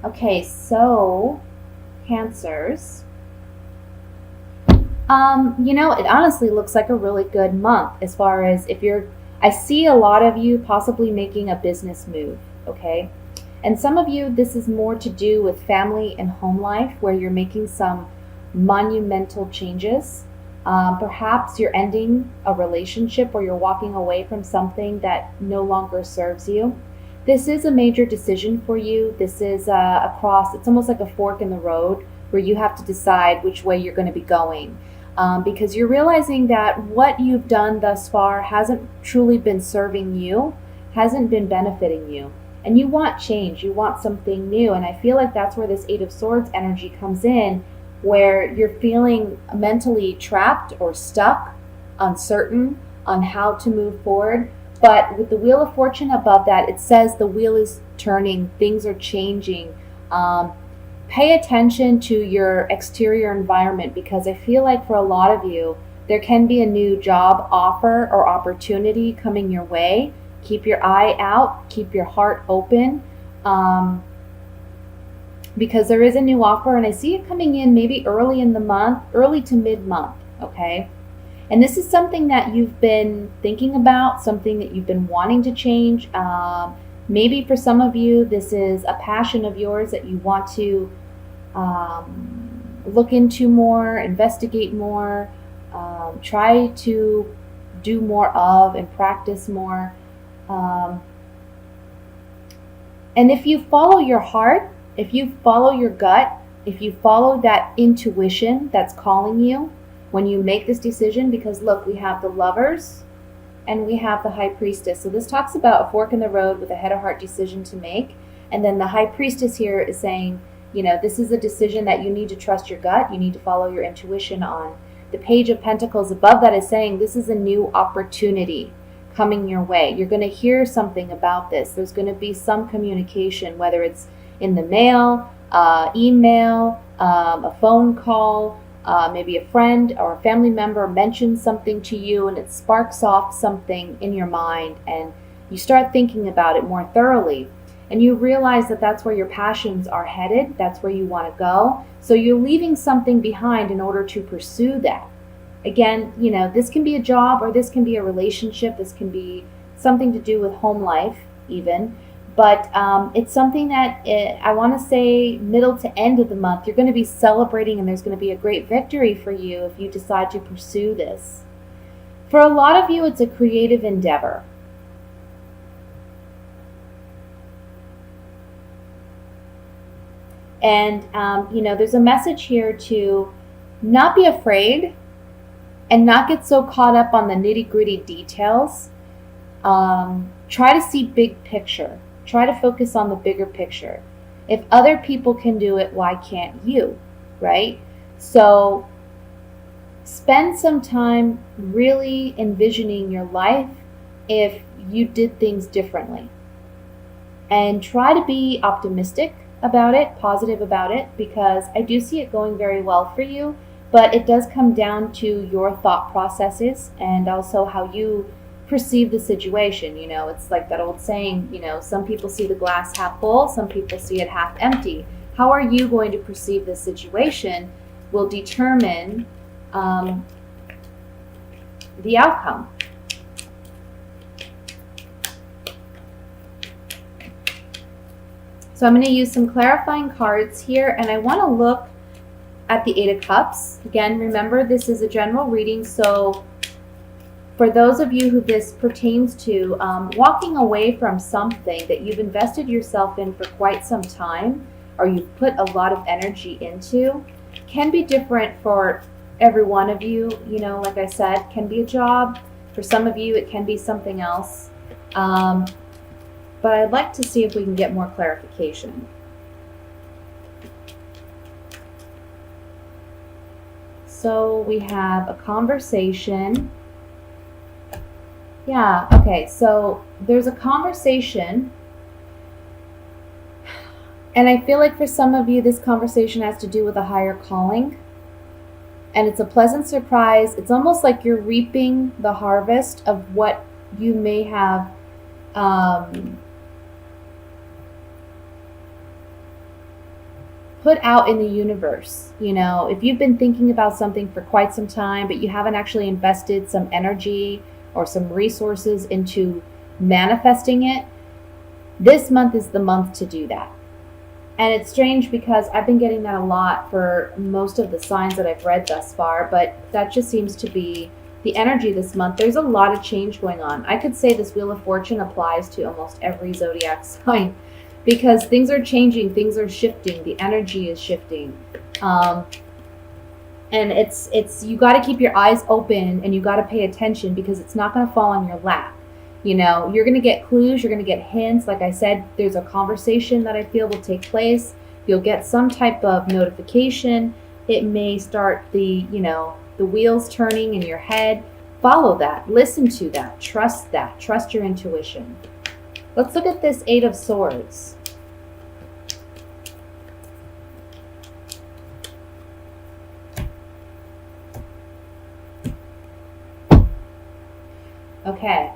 Okay, so Cancers. It honestly looks like a really good month as far as I see a lot of you possibly making a business move, okay? And some of you, this is more to do with family and home life where you're making some monumental changes. Perhaps you're ending a relationship or you're walking away from something that no longer serves you. This is a major decision for you. This is a cross, it's almost like a fork in the road where you have to decide which way you're going to be going. Because you're realizing that what you've done thus far hasn't truly been serving you, hasn't been benefiting you. And you want change, you want something new. And I feel like that's where this Eight of Swords energy comes in, where you're feeling mentally trapped or stuck, uncertain on how to move forward. But with the Wheel of Fortune above that, it says the wheel is turning, things are changing. Pay attention to your exterior environment, because I feel like for a lot of you, there can be a new job offer or opportunity coming your way. Keep your eye out, keep your heart open, because there is a new offer, and I see it coming in maybe early in the month, early to mid-month, okay? And this is something that you've been thinking about, something that you've been wanting to change. Maybe for some of you, this is a passion of yours that you want to look into more, investigate more, try to do more of and practice more. And if you follow your heart, if you follow your gut, if you follow that intuition that's calling you when you make this decision, because look, we have the Lovers and we have the High Priestess. So this talks about a fork in the road with a head of heart decision to make. And then the High Priestess here is saying, this is a decision that you need to trust your gut. You need to follow your intuition on. The Page of Pentacles above that is saying this is a new opportunity coming your way. You're going to hear something about this. There's going to be some communication, whether it's in the mail, email, a phone call, maybe a friend or a family member mentions something to you and it sparks off something in your mind, and you start thinking about it more thoroughly, and you realize that that's where your passions are headed, that's where you want to go. So you're leaving something behind in order to pursue that. Again, this can be a job, or this can be a relationship, this can be something to do with home life even. But it's something that I want to say middle to end of the month, you're going to be celebrating, and there's going to be a great victory for you if you decide to pursue this. For a lot of you, it's a creative endeavor. And, there's a message here to not be afraid and not get so caught up on the nitty-gritty details. Try to see big picture. Try to focus on the bigger picture. If other people can do it, why can't you, right? So spend some time really envisioning your life if you did things differently. And try to be optimistic about it, positive about it, because I do see it going very well for you, but it does come down to your thought processes and also how you perceive the situation. It's like that old saying, some people see the glass half full, some people see it half empty. How are you going to perceive the situation will determine the outcome. So I'm going to use some clarifying cards here, and I want to look at the Eight of Cups. Again, remember, this is a general reading, so for those of you who this pertains to, walking away from something that you've invested yourself in for quite some time, or you've put a lot of energy into, can be different for every one of you. Like I said, can be a job. For some of you, it can be something else. But I'd like to see if we can get more clarification. So we have a conversation. Yeah, okay, so there's a conversation, and I feel like for some of you, this conversation has to do with a higher calling, and it's a pleasant surprise. It's almost like you're reaping the harvest of what you may have put out in the universe. You know, if you've been thinking about something for quite some time, but you haven't actually invested some energy or some resources into manifesting it, this month is the month to do that. And it's strange because I've been getting that a lot for most of the signs that I've read thus far, but that just seems to be the energy this month. There's a lot of change going on. I could say this Wheel of Fortune applies to almost every zodiac sign because things are changing, things are shifting, the energy is shifting. And it's you got to keep your eyes open and you got to pay attention because it's not going to fall on your lap. You know, you're going to get clues, you're going to get hints. Like I said, there's a conversation that I feel will take place. You'll get some type of notification. It may start the wheels turning in your head. Follow that, listen to that, trust your intuition. Let's look at this Eight of Swords. Okay.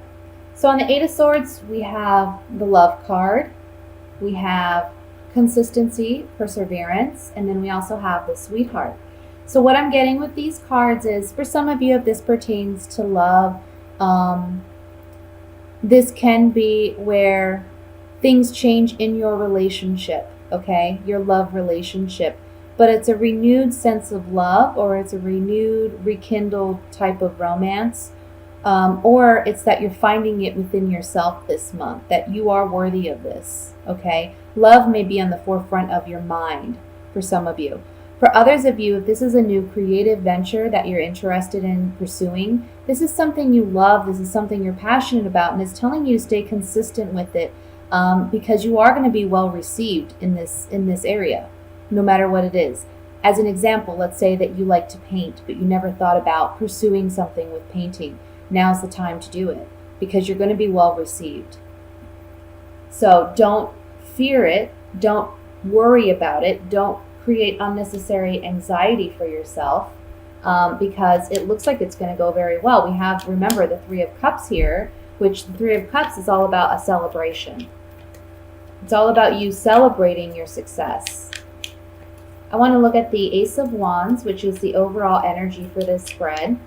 So on the Eight of Swords, we have the Love card, we have consistency, perseverance, and then we also have the Sweetheart. So what I'm getting with these cards is, for some of you, if this pertains to love, this can be where things change in your relationship, okay? Your love relationship. But it's a renewed sense of love, or it's a renewed, rekindled type of romance. Or it's that you're finding it within yourself this month, that you are worthy of this, okay? Love may be on the forefront of your mind for some of you. For others of you, if this is a new creative venture that you're interested in pursuing, this is something you love, this is something you're passionate about, and it's telling you to stay consistent with it because you are going to be well received in this area, no matter what it is. As an example, let's say that you like to paint, but you never thought about pursuing something with painting. Now's the time to do it because you're going to be well received. So don't fear it. Don't worry about it. Don't create unnecessary anxiety for yourself because it looks like it's going to go very well. We have, remember, the Three of Cups here, which the Three of Cups is all about a celebration. It's all about you celebrating your success. I want to look at the Ace of Wands, which is the overall energy for this spread.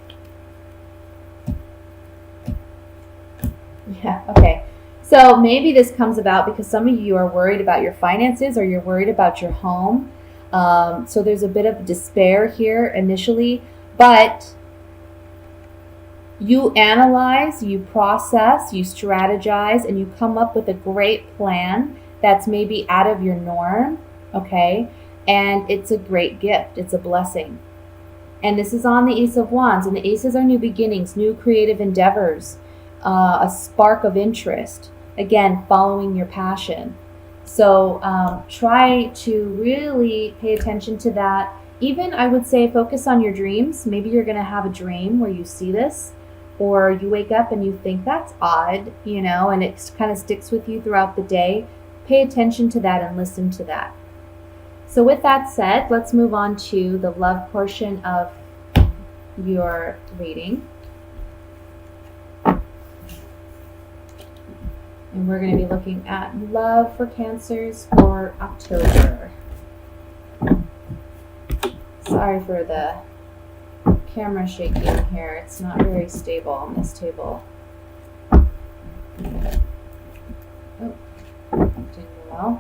Yeah, okay. So maybe this comes about because some of you are worried about your finances or you're worried about your home. So there's a bit of despair here initially, but you analyze, you process, you strategize, and you come up with a great plan that's maybe out of your norm, okay? And it's a great gift. It's a blessing. And this is on the Ace of Wands, and the Aces are new beginnings, new creative endeavors. A spark of interest, again, following your passion. So try to really pay attention to that. Even, I would say, focus on your dreams. Maybe you're going to have a dream where you see this, or you wake up and you think that's odd, and it kind of sticks with you throughout the day. Pay attention to that and listen to that. So with that said, let's move on to the love portion of your reading. And we're going to be looking at love for Cancers for October. Sorry for the camera shaking here. It's not very stable on this table. Oh, didn't go well.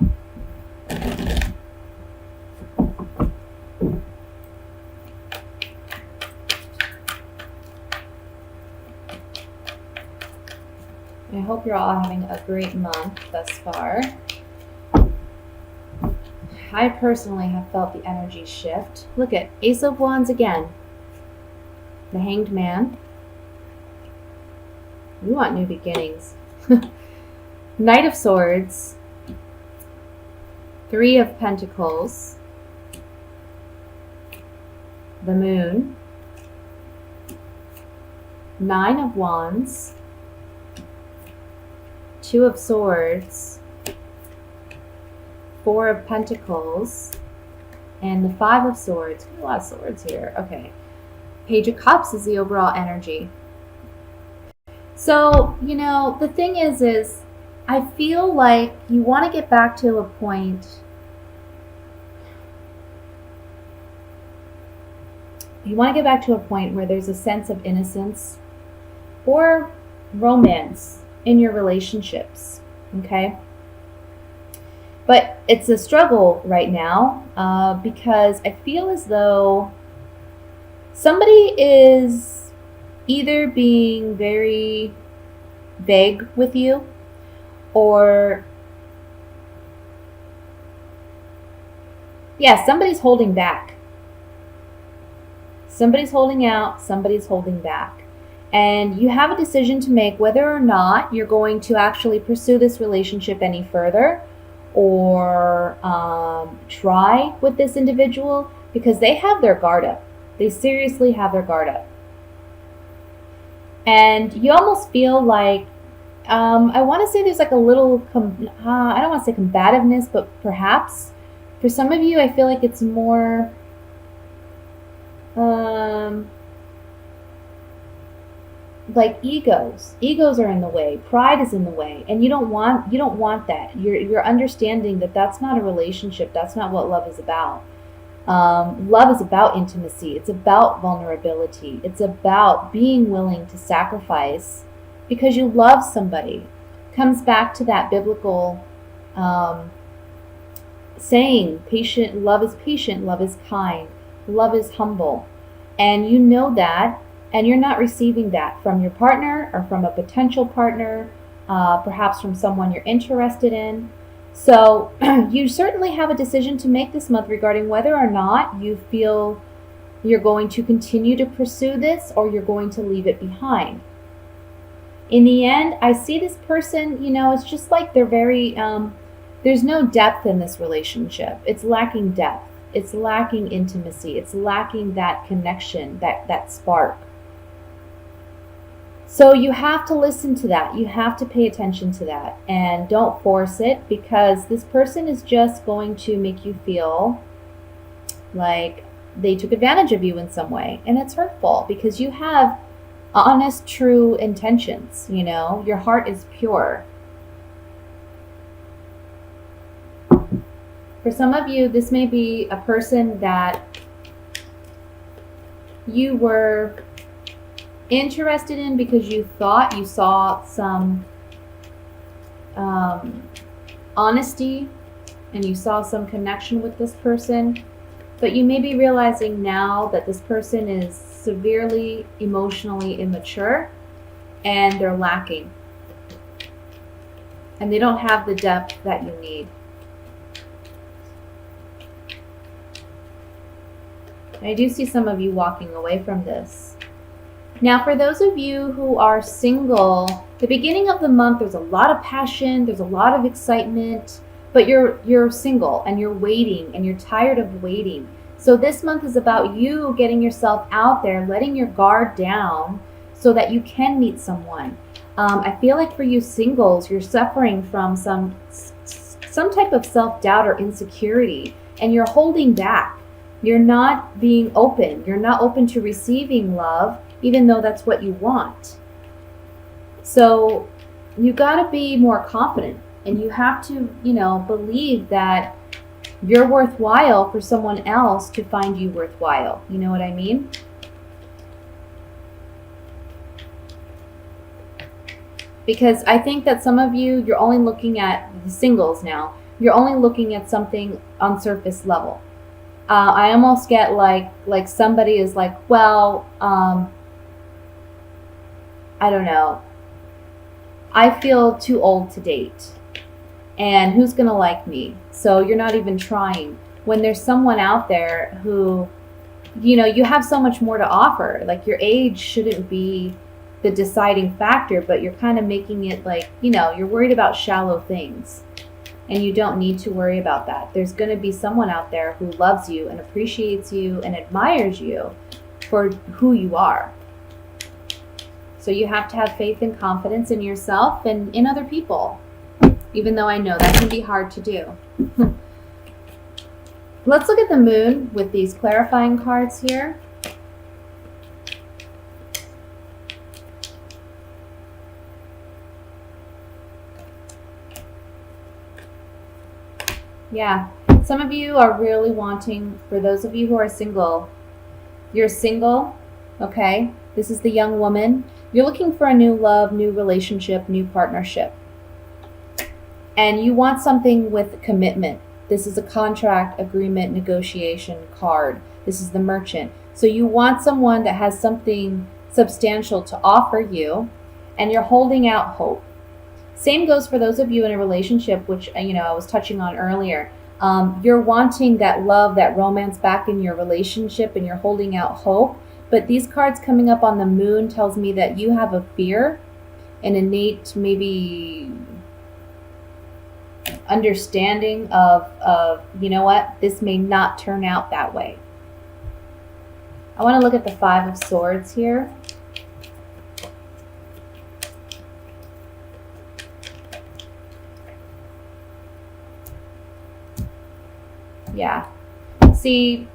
I hope you're all having a great month thus far. I personally have felt the energy shift. Look at Ace of Wands again. The Hanged Man. We want new beginnings. Knight of Swords. Three of Pentacles. The Moon. Nine of Wands. Two of Swords, Four of Pentacles, and the Five of Swords. A lot of swords here. Okay. Page of Cups is the overall energy. So, the thing is I feel like you want to get back to a point You want to get back to a point where there's a sense of innocence or romance in your relationships, okay? But it's a struggle right now because I feel as though somebody is either being very vague with you, or somebody's holding back. Somebody's holding out, somebody's holding back. And you have a decision to make whether or not you're going to actually pursue this relationship any further, or try with this individual, because they have their guard up. They seriously have their guard up. And you almost feel like, I want to say there's like a little, I don't want to say combativeness, but perhaps for some of you, I feel like it's more, like egos are in the way, pride is in the way, and you don't want that. You're understanding that that's not a relationship. That's not what love is about. Love is about intimacy. It's about vulnerability. It's about being willing to sacrifice because you love somebody. Comes back to that biblical saying, love is patient, love is kind, love is humble. And you know that, and you're not receiving that from your partner or from a potential partner, perhaps from someone you're interested in. So you certainly have a decision to make this month regarding whether or not you feel you're going to continue to pursue this or you're going to leave it behind. In the end, I see this person, it's just like they're very, there's no depth in this relationship. It's lacking depth. It's lacking intimacy. It's lacking that connection, that spark. So you have to listen to that. You have to pay attention to that. And don't force it, because this person is just going to make you feel like they took advantage of you in some way. And it's hurtful because you have honest, true intentions. Your heart is pure. For some of you, this may be a person that you were interested in because you thought you saw some honesty and you saw some connection with this person, but you may be realizing now that this person is severely emotionally immature and they're lacking and they don't have the depth that you need. I do see some of you walking away from this. Now, for those of you who are single, the beginning of the month, there's a lot of passion, there's a lot of excitement, but you're single and you're waiting and you're tired of waiting. So this month is about you getting yourself out there, letting your guard down so that you can meet someone. I feel like for you singles, you're suffering from some type of self-doubt or insecurity, and you're holding back. You're not being open. You're not open to receiving love, even though that's what you want. So you got to be more confident, and you have to, believe that you're worthwhile for someone else to find you worthwhile. You know what I mean? Because I think that some of you, you're only looking at the singles now. You're only looking at something on surface level. I almost get like somebody is like, well, I don't know. I feel too old to date. And who's going to like me? So you're not even trying. When there's someone out there who, you have so much more to offer. Like your age shouldn't be the deciding factor, but you're kind of making it like, you're worried about shallow things. And you don't need to worry about that. There's going to be someone out there who loves you and appreciates you and admires you for who you are. So you have to have faith and confidence in yourself and in other people, even though I know that can be hard to do. Let's look at the moon with these clarifying cards here. Yeah, some of you are really wanting, for those of you who are single, You're single, okay? This is the young woman. You're looking for a new love, new relationship, new partnership. And you want something with commitment. This is a contract, agreement, negotiation card. This is the Merchant. So you want someone that has something substantial to offer you, and you're holding out hope. Same goes for those of you in a relationship, which I was touching on earlier. You're wanting that love, that romance back in your relationship, and you're holding out hope. But these cards coming up on the Moon tells me that you have a fear, an innate maybe understanding of you know what, this may not turn out that way. I want to look at the Five of Swords here. Yeah. See,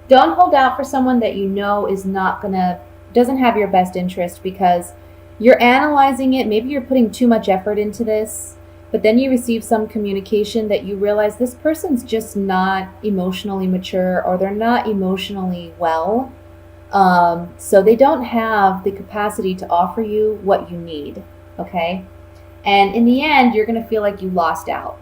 don't hold out for someone that you know is doesn't have your best interest, because you're analyzing it. Maybe you're putting too much effort into this, but then you receive some communication that you realize this person's just not emotionally mature, or they're not emotionally well. So they don't have the capacity to offer you what you need, okay? And in the end, you're going to feel like you lost out.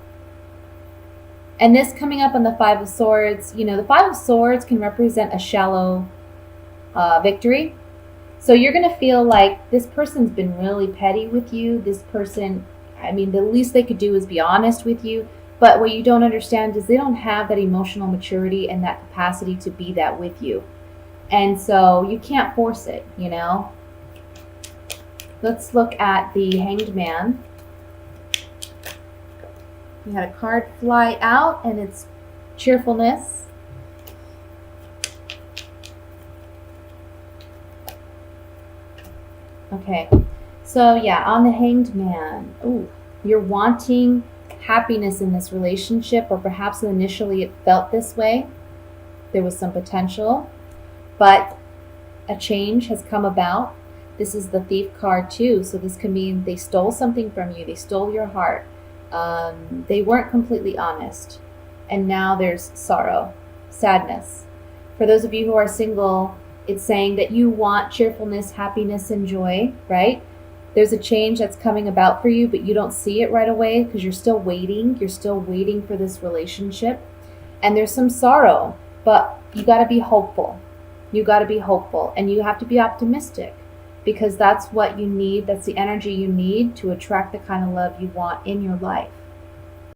And this coming up on the Five of Swords, the Five of Swords can represent a shallow victory. So you're going to feel like this person's been really petty with you. This person, the least they could do is be honest with you. But what you don't understand is they don't have that emotional maturity and that capacity to be that with you. And so you can't force it, Let's look at the Hanged Man. We had a card fly out, and it's cheerfulness. Okay, so yeah, on the Hanged Man, you're wanting happiness in this relationship, or perhaps initially it felt this way. There was some potential, but a change has come about. This is the Thief card too, so this can mean they stole something from you. They stole your heart. They weren't completely honest, and now there's sorrow, sadness. For those of you who are single, it's saying that you want cheerfulness, happiness, and joy, right? There's a change that's coming about for you, but you don't see it right away because you're still waiting. You're still waiting for this relationship, and there's some sorrow, but you got to be hopeful. You got to be hopeful, and you have to be optimistic, because that's what you need. That's the energy you need to attract the kind of love you want in your life.